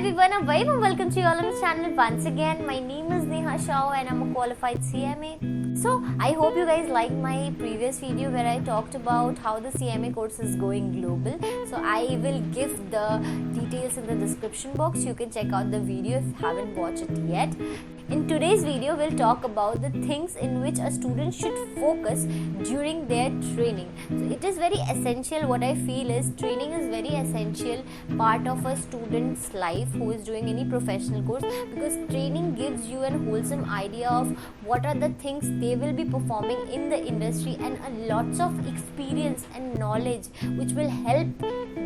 everyone, a very warm welcome to you all on the channel once again. My name is Neha Shah and I'm a qualified CMA. So I hope you guys liked my previous video where I talked about how the CMA course is going global. So I will give the details in the description box. You can check out the video if you haven't watched it yet. In today's video, we'll talk about the things in which a student should focus during their training. So it is very essential. What I feel is training is very essential part of a student's life who is doing any professional course, because training gives you a wholesome idea of what are the things they will be performing in the industry and a lots of experience and knowledge which will help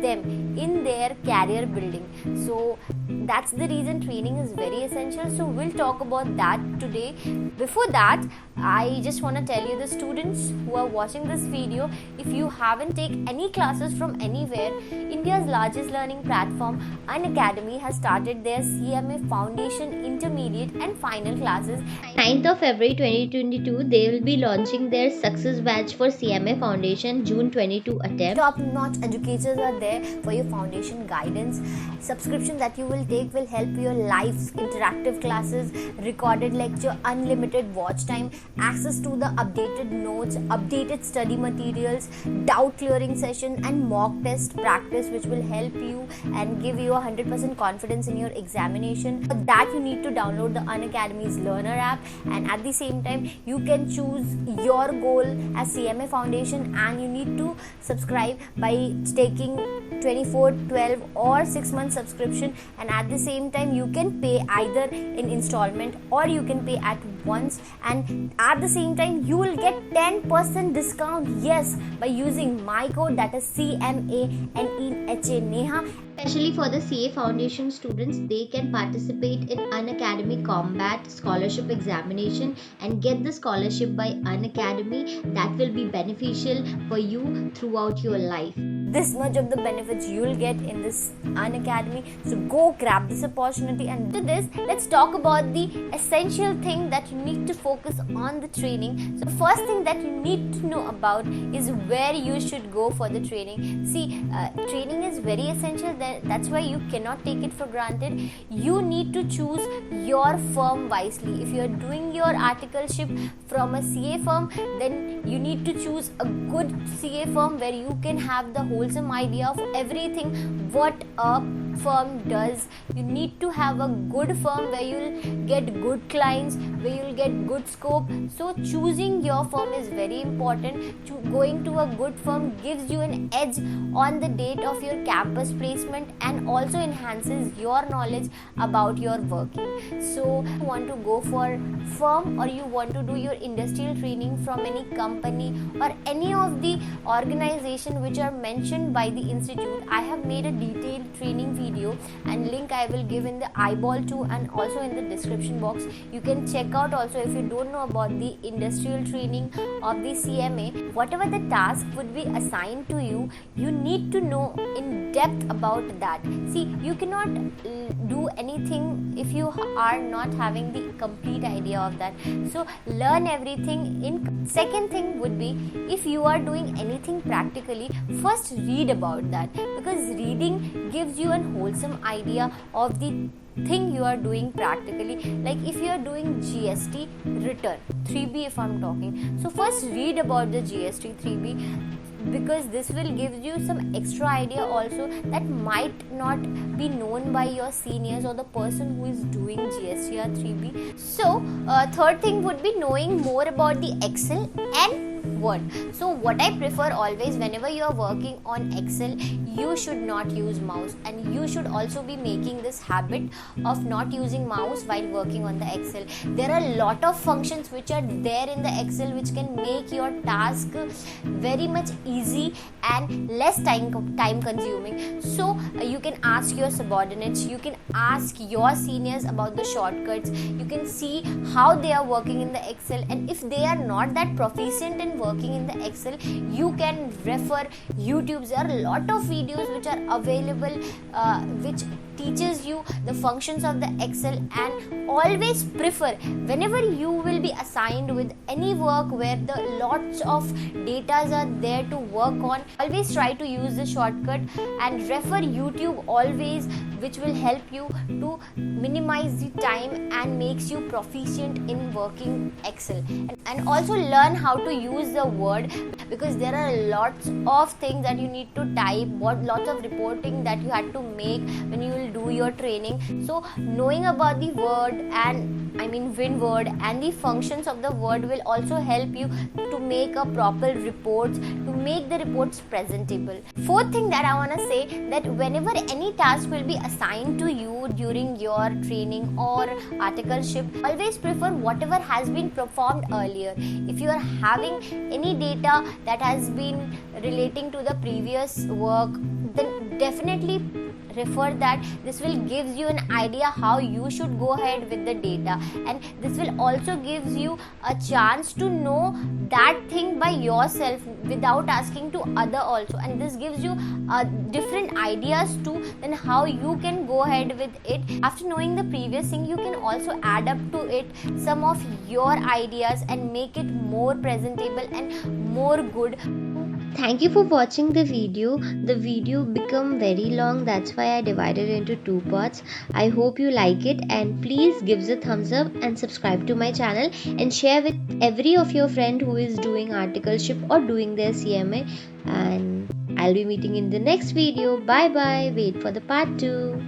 them in their career building. So that's the reason training is very essential. So we'll talk about that today. Before that, I just want to tell you, the students who are watching this video, if you haven't taken any classes from anywhere, India's largest learning platform UNACADEMY has started their CMA Foundation intermediate and final classes. 9th of February 2022, they will be launching their success batch for CMA Foundation June 22 attempt. Top-notch educators are there for your foundation guidance. Subscription that you will take will help your live interactive classes, recorded lecture, unlimited watch time, access to the updated notes, updated study materials, doubt clearing session and mock test practice which will help you and give you 100% confidence in your examination. For that, you need to download the UNACADEMY's Learner app, and at the same time you can choose your goal as CMA Foundation, and you need to subscribe by taking 24, 12 or 6 month subscription, and at the same time you can pay either in installment or you can pay at once, and at the same time you will get 10% discount, yes, by using my code, that is CMANEHA. Especially for the CA Foundation students, they can participate in UNACADEMY Combat Scholarship Examination and get the scholarship by UNACADEMY. That will be beneficial for you throughout your life. This much of the benefits you will get in this UNACADEMY. So go grab this opportunity. And to this, let's talk about the essential thing that you need to focus on the training. So the first thing that you need to know about is where you should go for the training. See, training is very essential. That's why you cannot take it for granted. You need to choose your firm wisely. If you are doing your articleship from a CA firm, then you need to choose a good CA firm where you can have the wholesome idea of everything what a firm does. You need to have a good firm where you'll get good clients, where you'll get good scope. So choosing your firm is very important. Going to a good firm gives you an edge on the date of your campus placement and also enhances your knowledge about your working. So you want to go for firm, or you want to do your industrial training from any company or any of the organization which are mentioned by the institute, I have made a detailed training video and link I will give in the eyeball too and also in the description box. You can check out also if you don't know about the industrial training of the CMA. Whatever the task would be assigned to you, you need to know in depth about that. See, you cannot do anything if you are not having the complete idea of that. So learn everything in. Second thing would be, if you are doing anything practically, first read about that, because reading gives you a wholesome idea of the thing you are doing practically. Like if you are doing GST return 3B, if I'm talking, so first read about the GST 3B, because this will give you some extra idea also that might not be known by your seniors or the person who is doing GST or 3B. So third thing would be knowing more about the Excel and Word. So what I prefer always, whenever you are working on Excel, you should not use mouse, and you should also be making this habit of not using mouse while working on the Excel. There are a lot of functions which are there in the Excel which can make your task very much easy and less time consuming. So you can ask your subordinates, you can ask your seniors about the shortcuts, you can see how they are working in the Excel, and if they are not that proficient in working in the Excel, you can refer YouTube. There are a lot of videos which are available which teaches you the functions of the Excel. And always prefer, whenever you will be assigned with any work where the lots of datas are there to work on, always try to use the shortcut and refer YouTube always, which will help you to minimize the time and makes you proficient in working Excel. And also learn how to use the Word, because there are lots of things that you need to type, lots of reporting that you had to make when you will do your training. So knowing about the Word and WinWord and the functions of the Word will also help you to make a proper reports, to make the reports presentable. Fourth thing that I want to say, that whenever any task will be assigned to you during your training or articleship, always prefer whatever has been performed earlier. If you are having any data that has been relating to the previous work, then definitely refer that. This will gives you an idea how you should go ahead with the data, and this will also gives you a chance to know that thing by yourself without asking to other also, and this gives you different ideas too, then how you can go ahead with it. After knowing the previous thing, you can also add up to it some of your ideas and make it more presentable and more good. Thank you for watching the video. The video become very long, that's why I divided into 2 parts. I hope you like it, and please give us a thumbs up and subscribe to my channel and share with every of your friend who is doing articleship or doing their CMA. And I'll be meeting in the next video. Bye bye. Wait for the part 2.